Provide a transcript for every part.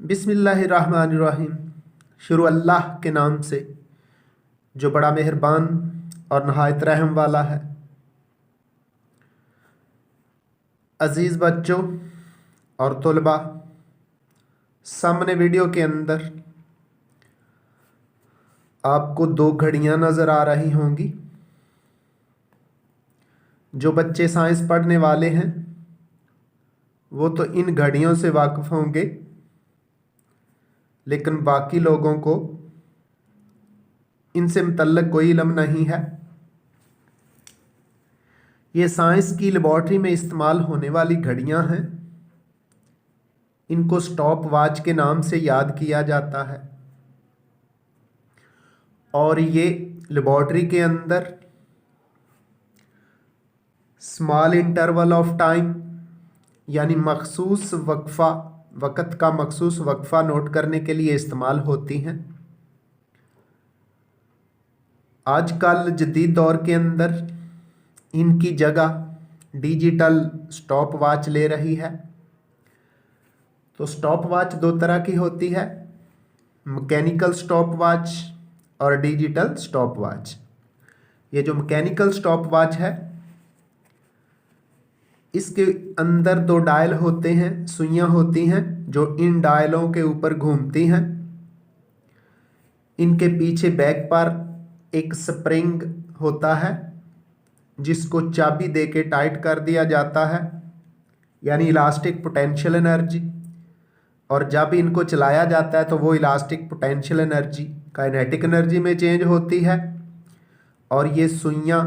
बिस्मिल्लाहिर्रहमानिर्रहीम। शुरू अल्लाह के नाम से जो बड़ा मेहरबान और नहायत रहम वाला है। अज़ीज़ बच्चों और तलबा, सामने वीडियो के अंदर आपको दो घड़ियाँ नज़र आ रही होंगी। जो बच्चे साइंस पढ़ने वाले हैं वो तो इन घड़ियों से वाकिफ़ होंगे, लेकिन बाकी लोगों को इनसे मुतल्लिक़ कोई इल्म नहीं है। ये साइंस की लेबॉर्ट्री में इस्तेमाल होने वाली घड़ियां हैं। इनको स्टॉप वॉच के नाम से याद किया जाता है और ये लेबॉर्ट्री के अंदर स्मॉल इंटरवल ऑफ टाइम यानी मखसूस वक़्त का मखसूस वक्फ़ा नोट करने के लिए इस्तेमाल होती हैं। आजकल जदीद दौर के अंदर इनकी जगह डिजिटल स्टॉप वॉच ले रही है। तो स्टॉप वॉच दो तरह की होती है, मैकेनिकल स्टॉप वॉच और डिजिटल स्टॉप वॉच। ये जो मैकेनिकल स्टॉप वॉच है इसके अंदर दो डायल होते हैं, सुइयां होती हैं जो इन डायलों के ऊपर घूमती हैं। इनके पीछे बैक पर एक स्प्रिंग होता है जिसको चाबी दे के टाइट कर दिया जाता है, यानी इलास्टिक पोटेंशियल एनर्जी। और जब इनको चलाया जाता है तो वो elastic potential energy kinetic energy में चेंज होती है और ये सुइयां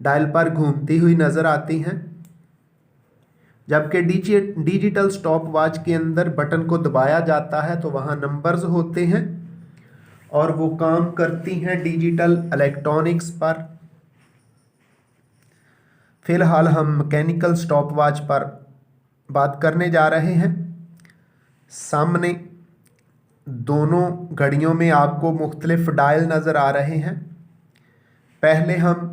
डायल पर घूमती हुई नज़र आती हैं। जबकि डिजिटल स्टॉप वॉच के अंदर बटन को दबाया जाता है तो वहाँ नंबर्स होते हैं और वो काम करती हैं डिजिटल इलेक्ट्रॉनिक्स पर। फिलहाल हम मैकेनिकल स्टॉप वॉच पर बात करने जा रहे हैं। सामने दोनों घड़ियों में आपको मुख्तलिफ डायल नज़र आ रहे हैं। पहले हम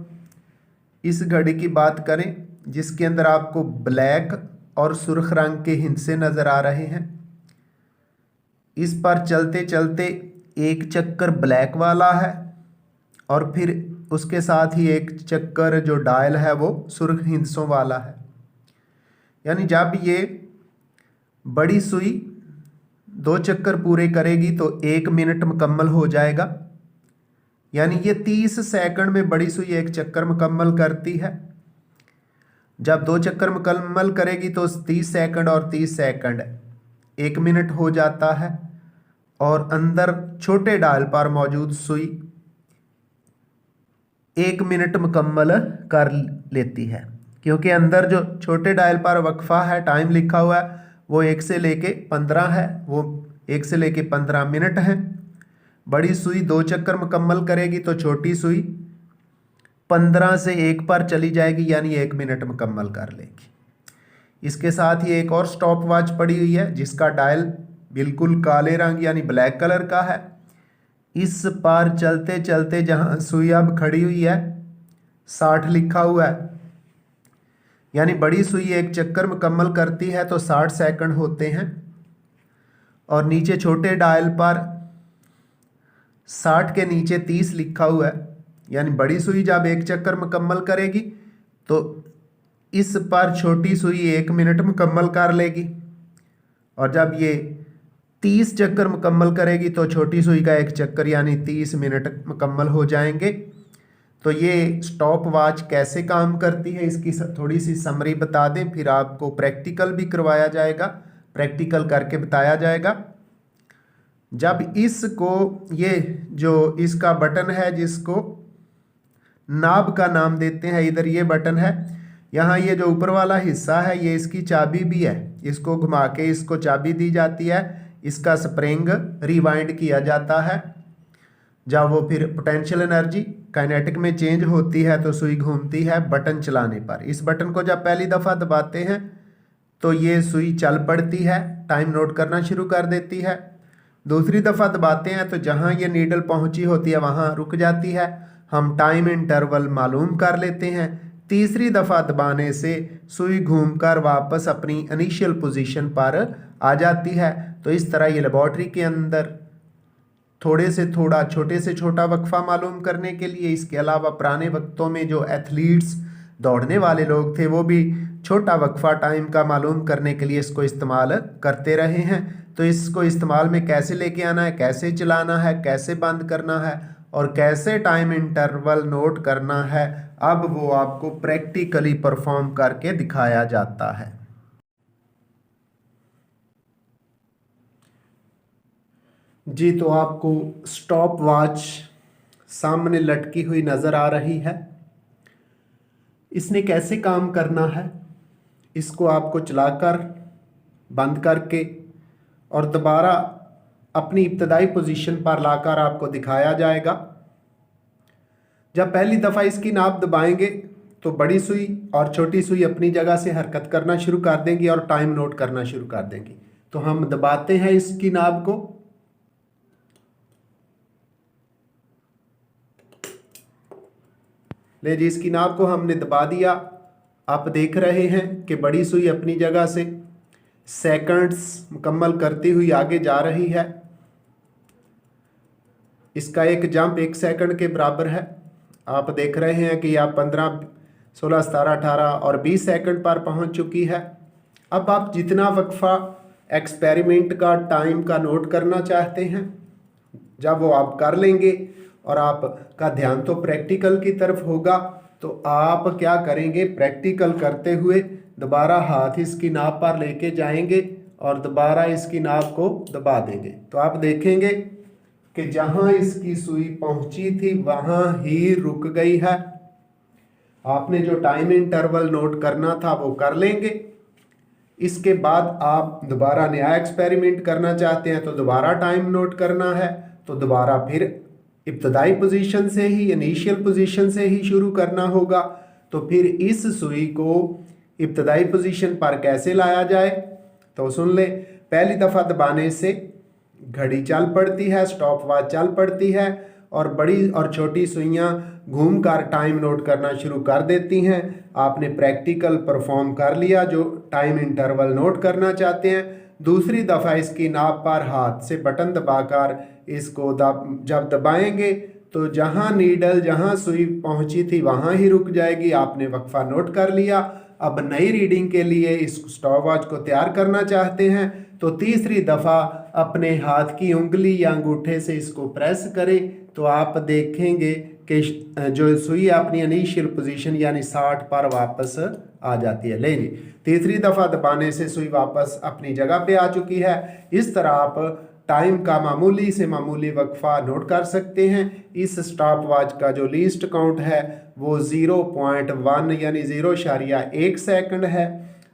इस घड़ी की बात करें जिसके अंदर आपको ब्लैक और सुर्ख रंग के हिंसे नज़र आ रहे हैं। इस पर चलते चलते एक चक्कर ब्लैक वाला है और फिर उसके साथ ही एक चक्कर जो डायल है वो सुर्ख हिंसों वाला है। यानी जब ये बड़ी सुई दो चक्कर पूरे करेगी तो 1 मिनट मुकम्मल हो जाएगा। यानी ये 30 सेकंड में बड़ी सुई एक चक्कर मुकम्मल करती है। जब 2 चक्कर मुकम्मल करेगी तो 30 सेकंड और 30 सेकंड 1 मिनट हो जाता है और अंदर छोटे डायल पर मौजूद सुई 1 मिनट मुकम्मल कर लेती है, क्योंकि अंदर जो छोटे डायल पर वक्फा है, टाइम लिखा हुआ है, वो 1 से लेके 15 है, वो 1 से लेके 15 मिनट है। बड़ी सुई 2 चक्कर मुकम्मल करेगी तो छोटी सुई 15 से 1 पर चली जाएगी, यानी 1 मिनट मुकम्मल कर लेगी। इसके साथ ही एक और स्टॉप वॉच पड़ी हुई है जिसका डायल बिल्कुल काले रंग यानी ब्लैक कलर का है। इस पर चलते चलते जहां सुई अब खड़ी हुई है 60 लिखा हुआ है, यानी बड़ी सुई एक चक्कर मुकम्मल करती है तो 60 सेकंड होते हैं। और नीचे छोटे डायल पर 60 के नीचे 30 लिखा हुआ है, यानी बड़ी सुई जब एक चक्कर मुकम्मल करेगी तो इस पर छोटी सुई 1 मिनट मुकम्मल कर लेगी और जब ये 30 चक्कर मुकम्मल करेगी तो छोटी सुई का 1 चक्कर यानी 30 मिनट मुकम्मल हो जाएंगे। तो ये स्टॉप वॉच कैसे काम करती है इसकी थोड़ी सी समरी बता दें, फिर आपको प्रैक्टिकल भी करवाया जाएगा, प्रैक्टिकल करके बताया जाएगा। जब इसको ये जो इसका बटन है जिसको नाब का नाम देते हैं, इधर ये बटन है, यहाँ ये जो ऊपर वाला हिस्सा है ये इसकी चाबी भी है, इसको घुमा के इसको चाबी दी जाती है, इसका स्प्रिंग रिवाइंड किया जाता है। जब वो फिर पोटेंशियल एनर्जी काइनेटिक में चेंज होती है तो सुई घूमती है बटन चलाने पर। इस बटन को जब पहली दफ़ा दबाते हैं तो ये सुई चल पड़ती है, टाइम नोट करना शुरू कर देती है। दूसरी दफ़ा दबाते हैं तो जहाँ ये नीडल पहुँची होती है वहाँ रुक जाती है, हम टाइम इंटरवल मालूम कर लेते हैं। तीसरी दफ़ा दबाने से सुई घूमकर वापस अपनी इनिशियल पोजीशन पर आ जाती है। तो इस तरह ये लेबॉर्ट्री के अंदर थोड़े से थोड़ा, छोटे से छोटा वक्फा मालूम करने के लिए, इसके अलावा पुराने वक्तों में जो एथलीट्स, दौड़ने वाले लोग थे, वो भी छोटा वक्फा टाइम का मालूम करने के लिए इसको इस्तेमाल करते रहे हैं। तो इसको इस्तेमाल में कैसे लेके आना है, कैसे चलाना है, कैसे बंद करना है और कैसे टाइम इंटरवल नोट करना है, अब वो आपको प्रैक्टिकली परफॉर्म करके दिखाया जाता है। जी, तो आपको स्टॉप वॉच सामने लटकी हुई नज़र आ रही है। इसने कैसे काम करना है, इसको आपको चलाकर बंद करके और दोबारा अपनी इब्तदाई पोजीशन पर लाकर आपको दिखाया जाएगा। जब पहली दफ़ा इसकी नाब दबाएंगे तो बड़ी सुई और छोटी सुई अपनी जगह से हरकत करना शुरू कर देंगी और टाइम नोट करना शुरू कर देंगी। तो हम दबाते हैं इसकी नाब को, ले जी, इसकी नाब को हमने दबा दिया। आप देख रहे हैं कि बड़ी सुई अपनी जगह से सेकंड्स मुकम्मल करती हुई आगे जा रही है। इसका एक जंप 1 सेकंड के बराबर है। आप देख रहे हैं कि आप 15, 16, 17, 18 और 20 सेकंड पर पहुंच चुकी है। अब आप जितना वक्फा एक्सपेरिमेंट का टाइम का नोट करना चाहते हैं, जब वो आप कर लेंगे और आपका ध्यान तो प्रैक्टिकल की तरफ होगा, तो आप क्या करेंगे, प्रैक्टिकल करते हुए दोबारा हाथ इसकी नाब पर लेके जाएंगे और दोबारा इसकी नाब को दबा देंगे। तो आप देखेंगे कि जहां इसकी सुई पहुंची थी वहां ही रुक गई है। आपने जो टाइम इंटरवल नोट करना था वो कर लेंगे। इसके बाद आप दोबारा नया एक्सपेरिमेंट करना चाहते हैं तो दोबारा टाइम नोट करना है, तो दोबारा फिर इब्तदाई पोजीशन से ही, इनिशियल पोजीशन से ही शुरू करना होगा। तो फिर इस सुई को इब्तदाई पोजीशन पर कैसे लाया जाए, तो सुन ले। पहली दफ़ा दबाने से घड़ी चल पड़ती है, स्टॉप वॉच चल पड़ती है और बड़ी और छोटी सुइयां घूमकर टाइम नोट करना शुरू कर देती हैं। आपने प्रैक्टिकल परफॉर्म कर लिया जो टाइम इंटरवल नोट करना चाहते हैं। दूसरी दफ़ा इसकी नाब पर हाथ से बटन दबाकर इसको जब दबाएंगे तो जहां नीडल, जहां सुई पहुंची थी वहां ही रुक जाएगी। आपने वक्फा नोट कर लिया। अब नई रीडिंग के लिए इस स्टॉप वॉच को तैयार करना चाहते हैं तो तीसरी दफ़ा अपने हाथ की उंगली या अंगूठे से इसको प्रेस करें तो आप देखेंगे कि जो सुई अपनी इनिशियल पोजीशन यानी 60 पर वापस आ जाती है। ले जी, तीसरी दफ़ा दबाने से सुई वापस अपनी जगह पे आ चुकी है। इस तरह आप टाइम का मामूली से मामूली वक्फा नोट कर सकते हैं। इस स्टॉप वॉच का जो लीस्ट काउंट है वो 0.1 यानी 0.1 सेकंड है।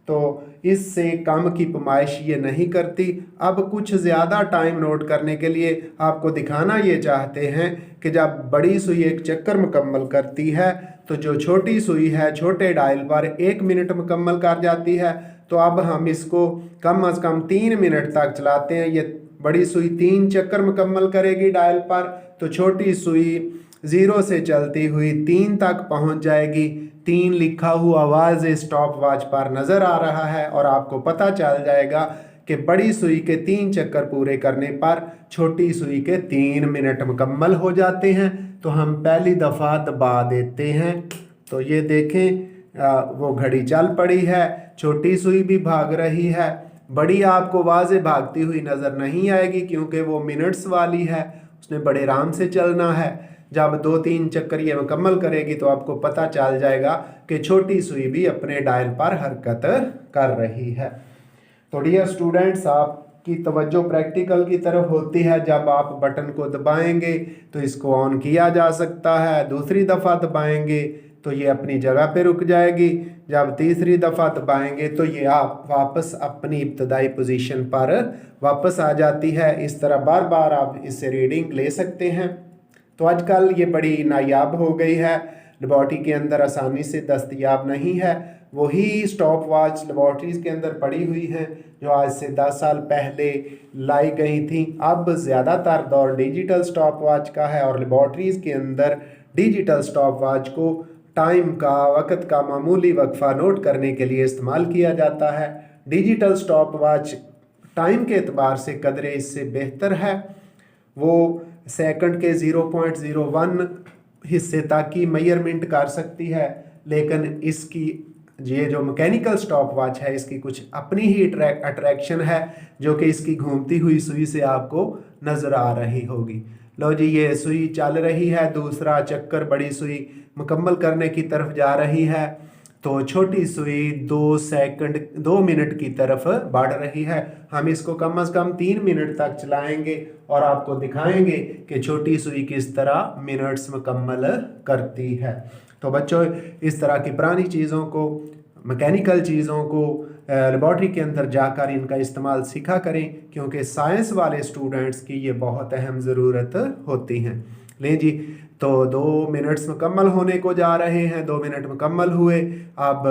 तो इससे कम की पैमाइश ये नहीं करती। अब कुछ ज़्यादा टाइम नोट करने के लिए आपको दिखाना ये चाहते हैं कि जब बड़ी सुई एक चक्कर मुकम्मल करती है तो जो छोटी सुई है छोटे डायल पर 1 मिनट मुकम्मल कर जाती है। तो अब हम इसको कम से कम 3 मिनट तक चलाते हैं। ये बड़ी सुई 3 चक्कर मुकम्मल करेगी डायल पर, तो छोटी सुई 0 से चलती हुई 3 तक पहुंच जाएगी। 3 लिखा हुआ आवाज़ स्टॉप वॉच पर नज़र आ रहा है और आपको पता चल जाएगा कि बड़ी सुई के 3 चक्कर पूरे करने पर छोटी सुई के 3 मिनट मुकम्मल हो जाते हैं। तो हम पहली दफ़ा दबा देते हैं तो ये देखें वो घड़ी चल पड़ी है, छोटी सुई भी भाग रही है। बड़ी आपको वाज़े भागती हुई नज़र नहीं आएगी क्योंकि वो मिनट्स वाली है, उसने बड़े आराम से चलना है। जब 2-3 चक्कर ये मुकम्मल करेगी तो आपको पता चल जाएगा कि छोटी सुई भी अपने डायल पर हरकत कर रही है। तो डियर स्टूडेंट्स, आपकी तवज्जो प्रैक्टिकल की तरफ होती है। जब आप बटन को दबाएंगे तो इसको ऑन किया जा सकता है, दूसरी दफ़ा दबाएंगे तो ये अपनी जगह पे रुक जाएगी, जब तीसरी दफ़ा दबाएंगे तो ये आप वापस अपनी इब्तदाई पोजीशन पर वापस आ जाती है। इस तरह बार बार आप इससे रीडिंग ले सकते हैं। तो आजकल ये बड़ी नायाब हो गई है, लेबॉर्ट्री के अंदर आसानी से दस्तयाब नहीं है। वही स्टॉप वॉच लेबॉर्ट्रीज़ के अंदर पड़ी हुई हैं जो आज से 10 साल पहले लाई गई थी। अब ज़्यादातर दौर डिजिटल स्टॉप वॉच का है और लेबॉर्ट्रीज़ के अंदर डिजिटल स्टॉप वॉच को टाइम का, वक़्त का मामूली वक्फा नोट करने के लिए इस्तेमाल किया जाता है। डिजिटल स्टॉप वॉच टाइम के एतबार से कदरे इससे बेहतर है। वो सेकंड के 0.01 हिस्से तक की मेजरमेंट कर सकती है, लेकिन इसकी ये जो मैकेनिकल स्टॉप वॉच है इसकी कुछ अपनी ही अट्रैक्शन है, जो कि इसकी घूमती हुई सुई से आपको नज़र आ रही होगी। लो जी, ये सुई चल रही है, दूसरा चक्कर बड़ी सुई मुकम्मल करने की तरफ जा रही है, तो छोटी सुई 2 मिनट की तरफ बढ़ रही है। हम इसको कम से कम 3 मिनट तक चलाएंगे और आपको दिखाएंगे कि छोटी सुई किस तरह मिनट्स मुकम्मल करती है। तो बच्चों, इस तरह की पुरानी चीज़ों को, मैकेनिकल चीज़ों को लेबॉर्ट्री के अंदर जाकर इनका इस्तेमाल सीखा करें, क्योंकि साइंस वाले स्टूडेंट्स की ये बहुत अहम ज़रूरत होती हैं। ले जी, तो 2 मिनट्स मुकम्मल होने को जा रहे हैं, 2 मिनट मुकम्मल हुए। अब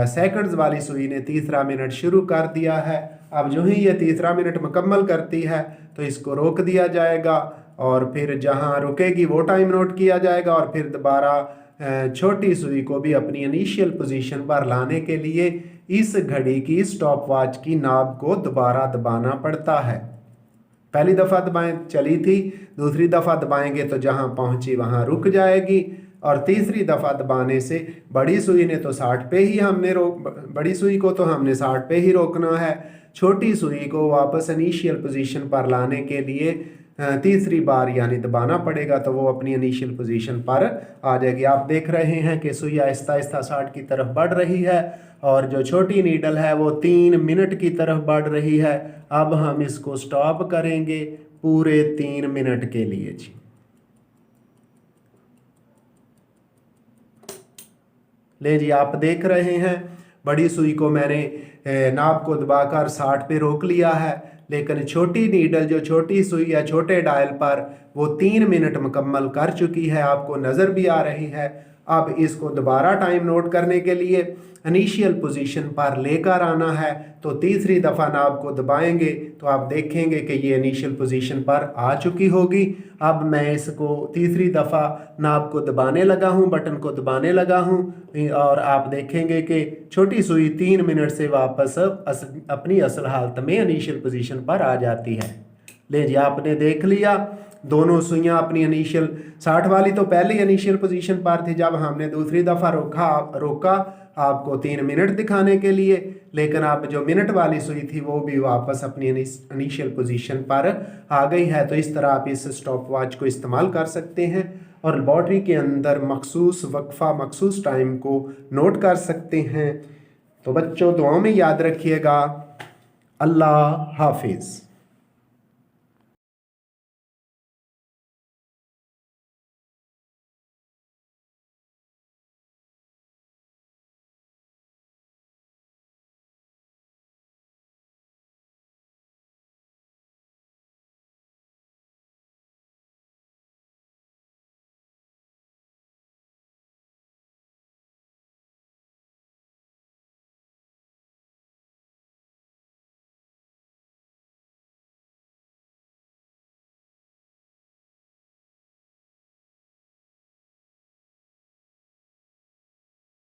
सेकंड्स वाली सुई ने तीसरा मिनट शुरू कर दिया है। अब जो ही ये तीसरा मिनट मुकम्मल करती है तो इसको रोक दिया जाएगा और फिर जहां रुकेगी वो टाइम नोट किया जाएगा, और फिर दोबारा छोटी सुई को भी अपनी इनिशियल पोजीशन पर लाने के लिए इस घड़ी की स्टॉप वॉच की नाब को दोबारा दबाना पड़ता है। पहली दफ़ा दबाएं चली थी, दूसरी दफ़ा दबाएंगे तो जहां पहुंची वहां रुक जाएगी, और तीसरी दफ़ा दबाने से बड़ी सुई ने तो 60 पे ही बड़ी सुई को तो हमने 60 पे ही रोकना है। छोटी सुई को वापस इनिशियल पोजीशन पर लाने के लिए तीसरी बार यानी दबाना पड़ेगा, तो वो अपनी इनिशियल पोजीशन पर आ जाएगी। आप देख रहे हैं कि सुई आहिस्ता आहिस्ता 60 की तरफ बढ़ रही है, और जो छोटी नीडल है वो 3 मिनट की तरफ बढ़ रही है। अब हम इसको स्टॉप करेंगे पूरे 3 मिनट के लिए जी। ले जी, आप देख रहे हैं बड़ी सुई को मैंने नाब को दबाकर 60 पे रोक लिया है, लेकिन छोटी नीडल जो छोटी सुई या छोटे डायल पर वो 3 मिनट मुकम्मल कर चुकी है, आपको नज़र भी आ रही है। अब इसको दोबारा टाइम नोट करने के लिए इनिशियल पोजीशन पर लेकर आना है, तो तीसरी दफ़ा नाब को दबाएंगे तो आप देखेंगे कि ये इनिशियल पोजीशन पर आ चुकी होगी। अब मैं इसको तीसरी दफ़ा नाब को दबाने लगा हूँ, बटन को दबाने लगा हूँ, और आप देखेंगे कि छोटी सुई 3 मिनट से वापस अपनी असल हालत में इनिशियल पोजीशन पर आ जाती है। ले जी, आपने देख लिया दोनों सुइयां अपनी इनिशियल 60 वाली तो पहले इनिशियल पोजीशन पर थी, जब हमने दूसरी दफ़ा रोका आपको 3 मिनट दिखाने के लिए, लेकिन अब जो मिनट वाली सुई थी वो भी वापस अपनी इनिशियल पोजीशन पर आ गई है। तो इस तरह आप इस स्टॉप वॉच को इस्तेमाल कर सकते हैं और लेबॉर्ट्री के अंदर मखसूस वक्फा, मखसूस टाइम को नोट कर सकते हैं। तो बच्चों, दुआओं में याद रखिएगा। अल्लाह हाफिज़।